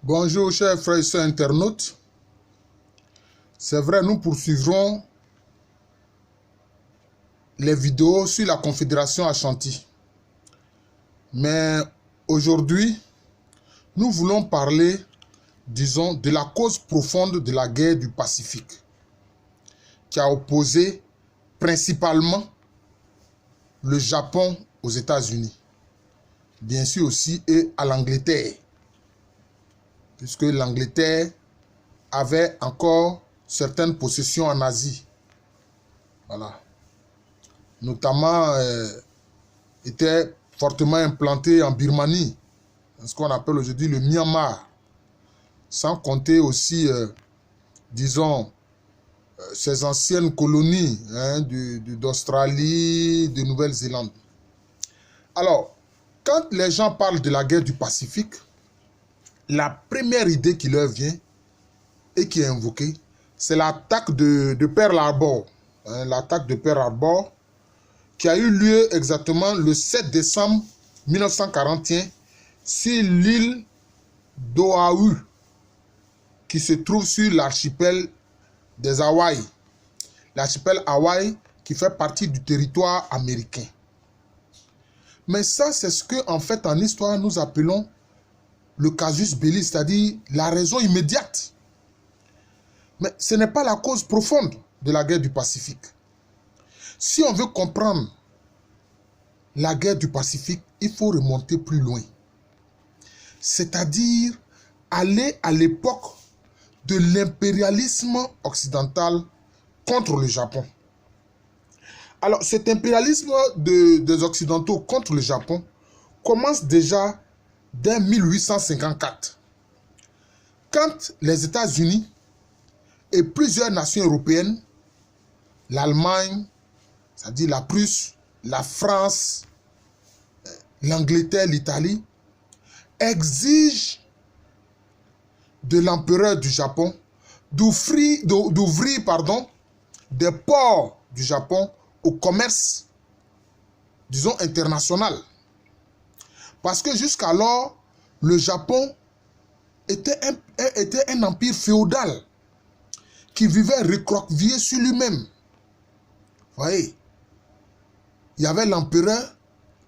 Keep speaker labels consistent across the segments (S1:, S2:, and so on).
S1: Bonjour chers frères et sœurs internautes. C'est vrai, nous poursuivrons les vidéos sur la Confédération Ashanti. Mais aujourd'hui, nous voulons parler, disons, de la cause profonde de la guerre du Pacifique, qui a opposé principalement le Japon aux États-Unis, bien sûr aussi et à l'Angleterre, puisque l'Angleterre avait encore certaines possessions en Asie. Voilà. Notamment, était fortement implanté en Birmanie, ce qu'on appelle aujourd'hui le Myanmar, sans compter aussi, disons, ces anciennes colonies d'Australie, de Nouvelle-Zélande. Alors, quand les gens parlent de la guerre du Pacifique, la première idée qui leur vient et qui est invoquée, c'est l'attaque de Pearl Harbor. L'attaque de Pearl Harbor qui a eu lieu exactement le 7 décembre 1941 sur l'île d'Oahu, qui se trouve sur l'archipel des Hawaï. L'archipel Hawaï qui fait partie du territoire américain. Mais ça, c'est ce que, en fait, en histoire, nous appelons le casus belli, c'est-à-dire la raison immédiate. Mais ce n'est pas la cause profonde de la guerre du Pacifique. Si on veut comprendre la guerre du Pacifique, il faut remonter plus loin. C'est-à-dire aller à l'époque de l'impérialisme occidental contre le Japon. Alors, cet impérialisme des Occidentaux contre le Japon commence déjà dès 1854, quand les États-Unis et plusieurs nations européennes, l'Allemagne, c'est-à-dire la Prusse, la France, l'Angleterre, l'Italie, exigent de l'empereur du Japon d'ouvrir des ports du Japon au commerce, disons, international. Parce que jusqu'alors, le Japon était un empire féodal qui vivait recroquevillé sur lui-même. Vous voyez, il y avait l'empereur,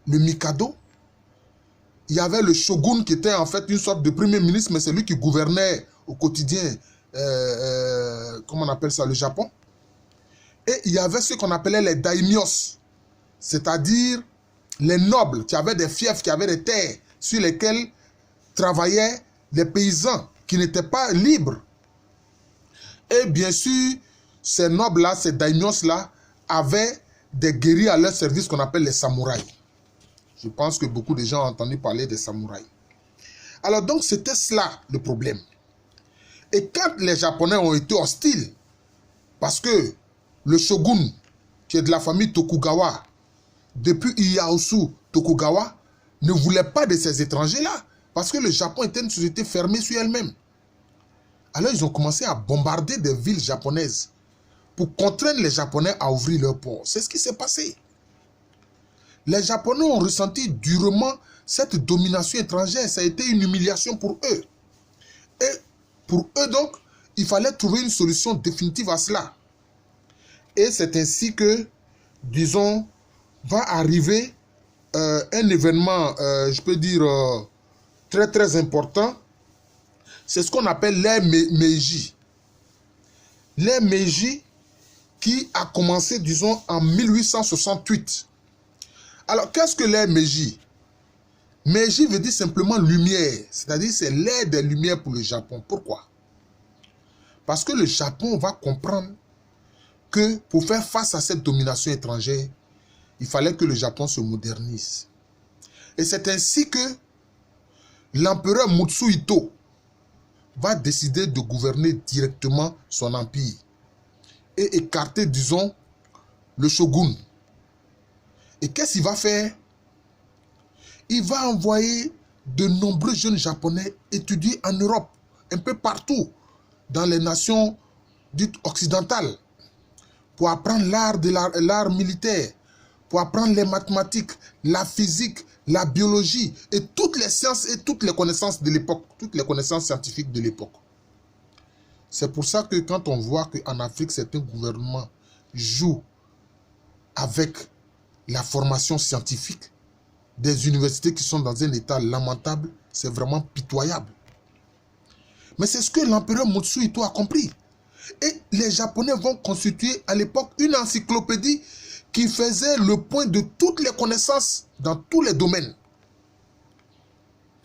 S1: le Mikado, il y avait le shogun qui était en fait une sorte de premier ministre, mais c'est lui qui gouvernait au quotidien, comment on appelle ça, le Japon. Et il y avait ce qu'on appelait les daimyos, c'est-à-dire les nobles qui avaient des fiefs, qui avaient des terres sur lesquelles travaillaient les paysans qui n'étaient pas libres. Et bien sûr, ces nobles-là, ces daimyos-là, avaient des guerriers à leur service qu'on appelle les samouraïs. Je pense que beaucoup de gens ont entendu parler des samouraïs. Alors donc, c'était cela le problème. Et quand les Japonais ont été hostiles, parce que le shogun, qui est de la famille Tokugawa, depuis Ieyasu Tokugawa, ne voulait pas de ces étrangers-là, parce que le Japon était une société fermée sur elle-même. Alors ils ont commencé à bombarder des villes japonaises pour contraindre les Japonais à ouvrir leurs ports. C'est ce qui s'est passé. Les Japonais ont ressenti durement cette domination étrangère. Ça a été une humiliation pour eux. Et pour eux donc, il fallait trouver une solution définitive à cela. Et c'est ainsi que, disons, va arriver un événement, je peux dire, très très important. C'est ce qu'on appelle l'ère Meiji. L'ère Meiji qui a commencé, disons, en 1868. Alors, qu'est-ce que l'ère Meiji? Meiji veut dire simplement lumière, c'est-à-dire c'est l'ère des lumières pour le Japon. Pourquoi? Parce que le Japon va comprendre que pour faire face à cette domination étrangère, il fallait que le Japon se modernise. Et c'est ainsi que l'empereur Mutsuhito va décider de gouverner directement son empire et écarter, disons, le shogun. Et qu'est-ce qu'il va faire? Il va envoyer de nombreux jeunes Japonais étudier en Europe, un peu partout, dans les nations dites occidentales, pour apprendre l'art militaire, pour apprendre les mathématiques, la physique, la biologie et toutes les sciences et toutes les connaissances de l'époque, toutes les connaissances scientifiques de l'époque. C'est pour ça que quand on voit qu'en Afrique, certains gouvernements jouent avec la formation scientifique des universités qui sont dans un état lamentable, c'est vraiment pitoyable. Mais c'est ce que l'empereur Mutsuhito a compris. Et les Japonais vont constituer à l'époque une encyclopédie qui faisait le point de toutes les connaissances dans tous les domaines.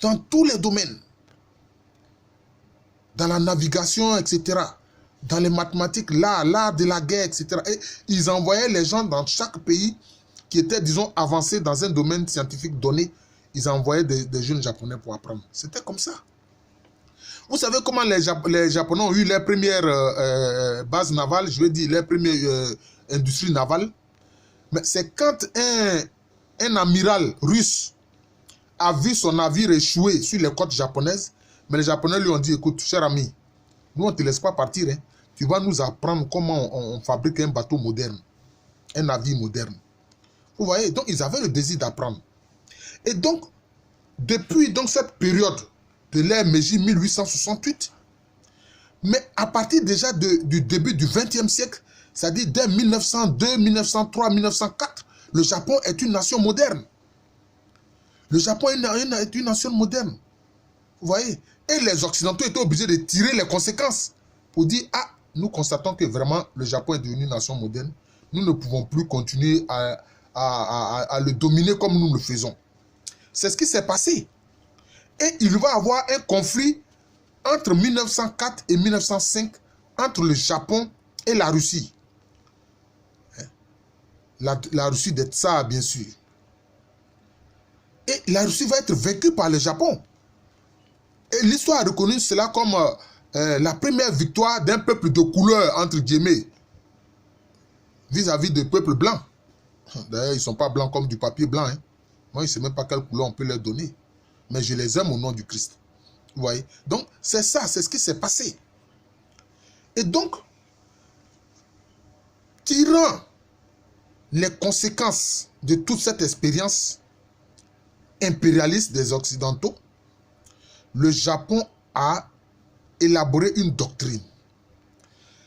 S1: Dans tous les domaines. Dans la navigation, etc. Dans les mathématiques, l'art de la guerre, etc. Et ils envoyaient les gens dans chaque pays qui étaient, disons, avancés dans un domaine scientifique donné. Ils envoyaient des jeunes Japonais pour apprendre. C'était comme ça. Vous savez comment les Japonais ont eu les premières bases navales, je veux dire, les premières industries navales. Mais c'est quand un amiral russe a vu son navire échouer sur les côtes japonaises, mais les Japonais lui ont dit, écoute, cher ami, nous on ne te laisse pas partir, hein. Tu vas nous apprendre comment on fabrique un bateau moderne, un navire moderne. Vous voyez, donc ils avaient le désir d'apprendre. Et donc, depuis donc, cette période de l'ère Meiji 1868, mais à partir déjà du début du XXe siècle, c'est-à-dire dès 1902, 1903, 1904, le Japon est une nation moderne. Le Japon est une nation moderne. Vous voyez? Et les Occidentaux étaient obligés de tirer les conséquences pour dire, ah, nous constatons que vraiment le Japon est devenu une nation moderne. Nous ne pouvons plus continuer à le dominer comme nous le faisons. C'est ce qui s'est passé. Et il va y avoir un conflit entre 1904 et 1905 entre le Japon et la Russie. La Russie des Tsars, bien sûr. Et la Russie va être vaincue par le Japon. Et l'histoire a reconnu cela comme la première victoire d'un peuple de couleur, entre guillemets, vis-à-vis du peuple blanc. D'ailleurs, ils ne sont pas blancs comme du papier blanc. Hein. Moi, je ne sais même pas quelle couleur on peut leur donner. Mais je les aime au nom du Christ. Vous voyez? Donc, c'est ça, c'est ce qui s'est passé. Et donc, tirant les conséquences de toute cette expérience impérialiste des Occidentaux, le Japon a élaboré une doctrine.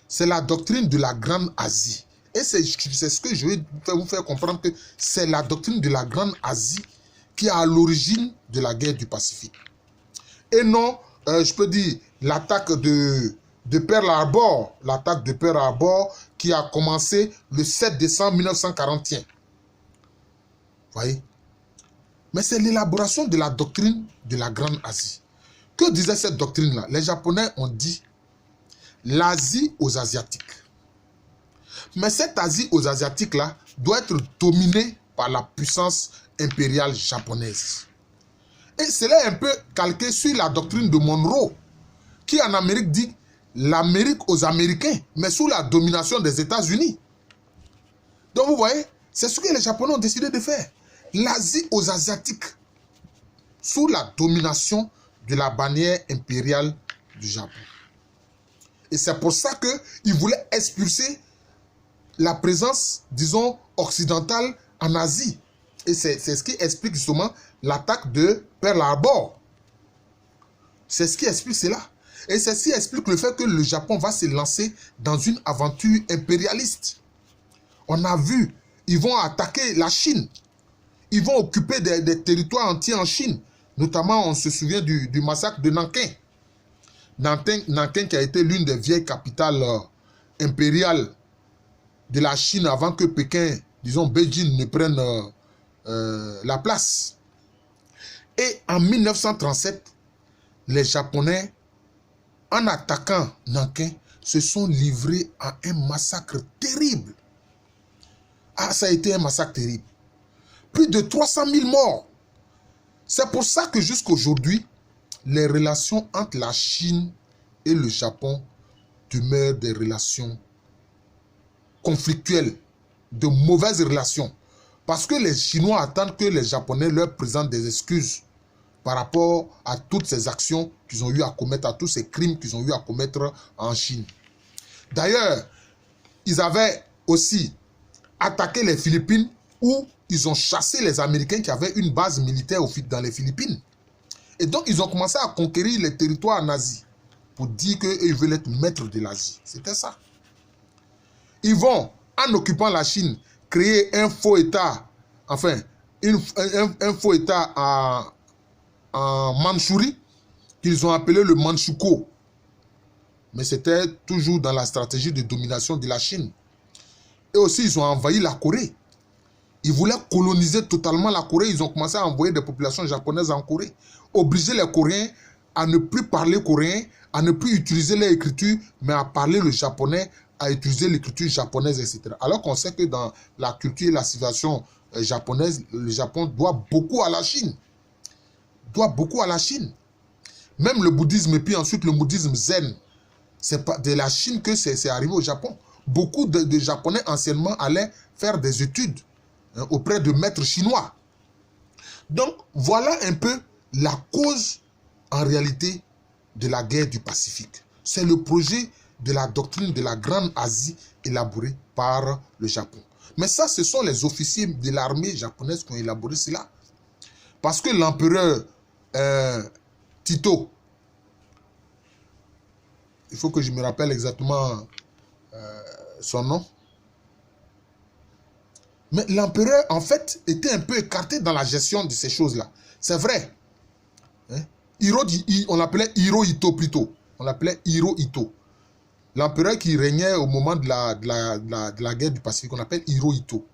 S1: C'est la doctrine de la Grande Asie. Et c'est ce que je vais vous faire comprendre que c'est la doctrine de la Grande Asie qui est à l'origine de la guerre du Pacifique. Et non, je peux dire, l'attaque de Pearl Harbor, l'attaque de Pearl Harbor qui a commencé le 7 décembre 1941. Vous voyez? Mais c'est l'élaboration de la doctrine de la Grande Asie. Que disait cette doctrine-là? Les Japonais ont dit l'Asie aux Asiatiques. Mais cette Asie aux Asiatiques-là doit être dominée par la puissance impériale japonaise. Et cela est un peu calqué sur la doctrine de Monroe, qui en Amérique dit l'Amérique aux Américains, mais sous la domination des États-Unis. Donc vous voyez, c'est ce que les Japonais ont décidé de faire. L'Asie aux Asiatiques, sous la domination de la bannière impériale du Japon. Et c'est pour ça qu'ils voulaient expulser la présence, disons, occidentale en Asie. Et c'est ce qui explique justement l'attaque de Pearl Harbor. C'est ce qui explique cela. Et c'est ce qui explique le fait que le Japon va se lancer dans une aventure impérialiste. On a vu, ils vont attaquer la Chine. Ils vont occuper des territoires entiers en Chine. Notamment, on se souvient du massacre de Nankin. Nankin qui a été l'une des vieilles capitales impériales de la Chine avant que Pékin, disons Beijing, ne prenne la place. Et en 1937, les Japonais, en attaquant Nankin, se sont livrés à un massacre terrible. Ah, ça a été un massacre terrible. Plus de 300 000 morts. C'est pour ça que jusqu'aujourd'hui, les relations entre la Chine et le Japon demeurent des relations conflictuelles, de mauvaises relations. Parce que les Chinois attendent que les Japonais leur présentent des excuses par rapport à toutes ces actions qu'ils ont eu à commettre, à tous ces crimes qu'ils ont eu à commettre en Chine. D'ailleurs, ils avaient aussi attaqué les Philippines où ils ont chassé les Américains qui avaient une base militaire dans les Philippines. Et donc, ils ont commencé à conquérir les territoires nazis pour dire qu'ils veulent être maîtres de l'Asie. C'était ça. Ils vont, en occupant la Chine, créer un faux État, enfin, un faux État en Mandchourie, qu'ils ont appelé le Manchukuo. Mais c'était toujours dans la stratégie de domination de la Chine. Et aussi, ils ont envahi la Corée. Ils voulaient coloniser totalement la Corée. Ils ont commencé à envoyer des populations japonaises en Corée. Obliger les Coréens à ne plus parler coréen, à ne plus utiliser leur écriture, mais à parler le japonais, à utiliser l'écriture japonaise, etc. Alors qu'on sait que dans la culture et la civilisation japonaise, le Japon doit beaucoup à la Chine. Doit beaucoup à la Chine. Même le bouddhisme et puis ensuite le bouddhisme zen, c'est pas de la Chine que c'est arrivé au Japon. Beaucoup de Japonais anciennement allaient faire des études auprès de maîtres chinois. Donc, voilà un peu la cause, en réalité, de la guerre du Pacifique. C'est le projet de la doctrine de la Grande Asie élaborée par le Japon. Mais ça, ce sont les officiers de l'armée japonaise qui ont élaboré cela. Parce que l'empereur Tito, il faut que je me rappelle exactement son nom. Mais l'empereur, en fait, était un peu écarté dans la gestion de ces choses-là. C'est vrai. Hein? On l'appelait Hirohito plutôt. On l'appelait Hirohito. L'empereur qui régnait au moment de la guerre du Pacifique, on appelle Hirohito.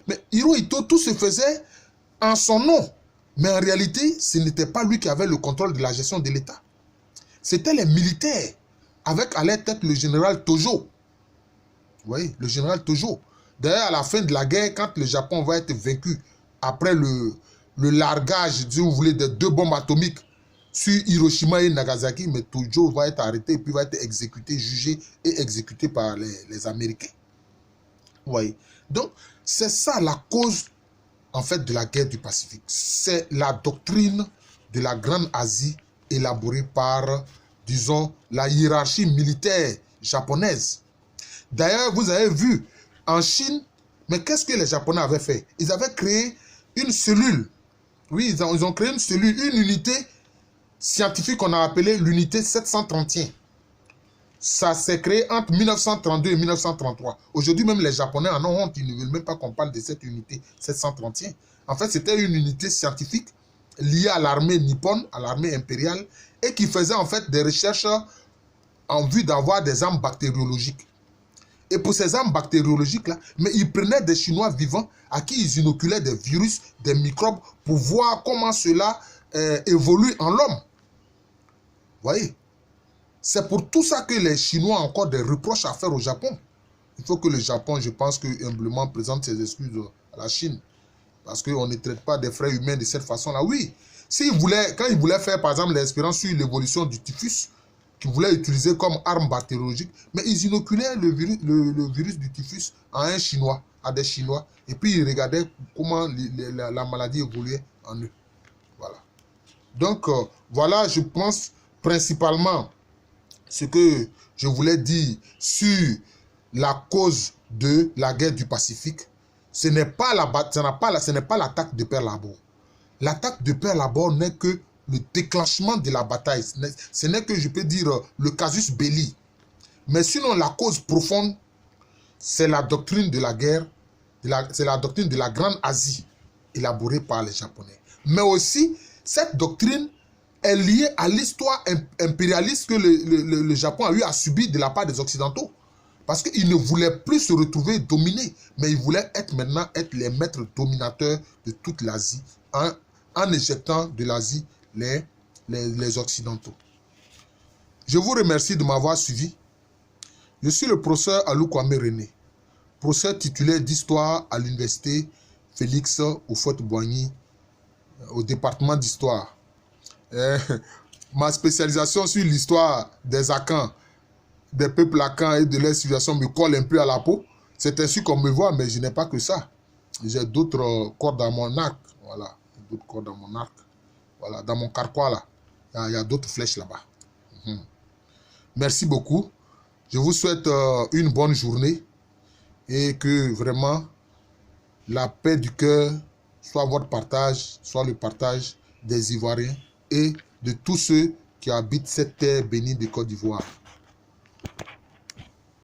S1: Mais Hirohito, tout se faisait en son nom. Mais en réalité, ce n'était pas lui qui avait le contrôle de la gestion de l'État. C'était les militaires, avec à leur tête le général Tojo. Vous voyez, le général Tojo. D'ailleurs, à la fin de la guerre, quand le Japon va être vaincu, après le largage, si vous voulez, des 2 bombes atomiques sur Hiroshima et Nagasaki, mais Tojo va être arrêté et puis va être exécuté, jugé et exécuté par les Américains. Vous voyez. Donc, c'est ça la cause, en fait, de la guerre du Pacifique. C'est la doctrine de la Grande Asie élaborée par, disons, la hiérarchie militaire japonaise. D'ailleurs, vous avez vu, en Chine, mais qu'est-ce que les Japonais avaient fait? Ils avaient créé une cellule. Oui, ils ont créé une cellule, une unité scientifique qu'on a appelée l'unité 731. Ça s'est créé entre 1932 et 1933. Aujourd'hui, même les Japonais en ont honte. Ils ne veulent même pas qu'on parle de cette unité 731. En fait, c'était une unité scientifique liée à l'armée nippone, à l'armée impériale, et qui faisait en fait des recherches en vue d'avoir des armes bactériologiques. Et pour ces armes bactériologiques-là, mais ils prenaient des Chinois vivants à qui ils inoculaient des virus, des microbes, pour voir comment cela évolue en l'homme. Vous voyez? C'est pour tout ça que les Chinois ont encore des reproches à faire au Japon. Il faut que le Japon, je pense que humblement, présente ses excuses à la Chine. Parce qu'on ne traite pas des frères humains de cette façon-là. Oui, quand ils voulaient faire, par exemple, l'expérience sur l'évolution du typhus, qu'ils voulaient utiliser comme arme bactériologique, mais ils inoculaient le virus du typhus à un Chinois, à des Chinois, et puis ils regardaient comment la maladie évoluait en eux. Voilà. Donc, voilà, je pense principalement ce que je voulais dire sur la cause de la guerre du Pacifique. Ce n'est pas l'attaque de Pearl Harbor. L'attaque de Pearl Harbor n'est que le déclenchement de la bataille. Ce n'est que, je peux dire, le casus belli. Mais sinon, la cause profonde, c'est la doctrine de la guerre, c'est la doctrine de la Grande Asie, élaborée par les Japonais. Mais aussi, cette doctrine est liée à l'histoire impérialiste que le Japon a eu à subir de la part des Occidentaux. Parce qu'ils ne voulaient plus se retrouver dominés, mais ils voulaient maintenant être les maîtres dominateurs de toute l'Asie, en éjectant de l'Asie les Occidentaux. Je vous remercie de m'avoir suivi. Je suis le professeur Alou Kwame René, professeur titulaire d'histoire à l'université Félix Houphouët-Boigny, au département d'histoire. Ma spécialisation sur l'histoire des Akans, des peuples Akans et de leur civilisation me colle un peu à la peau. C'est ainsi qu'on me voit, mais je n'ai pas que ça. J'ai d'autres cordes à mon arc. Voilà, d'autres cordes à mon arc. Voilà, dans mon carquois là, il y a d'autres flèches là-bas. Merci beaucoup. Je vous souhaite une bonne journée et que vraiment la paix du cœur soit votre partage, soit le partage des Ivoiriens et de tous ceux qui habitent cette terre bénie de Côte d'Ivoire.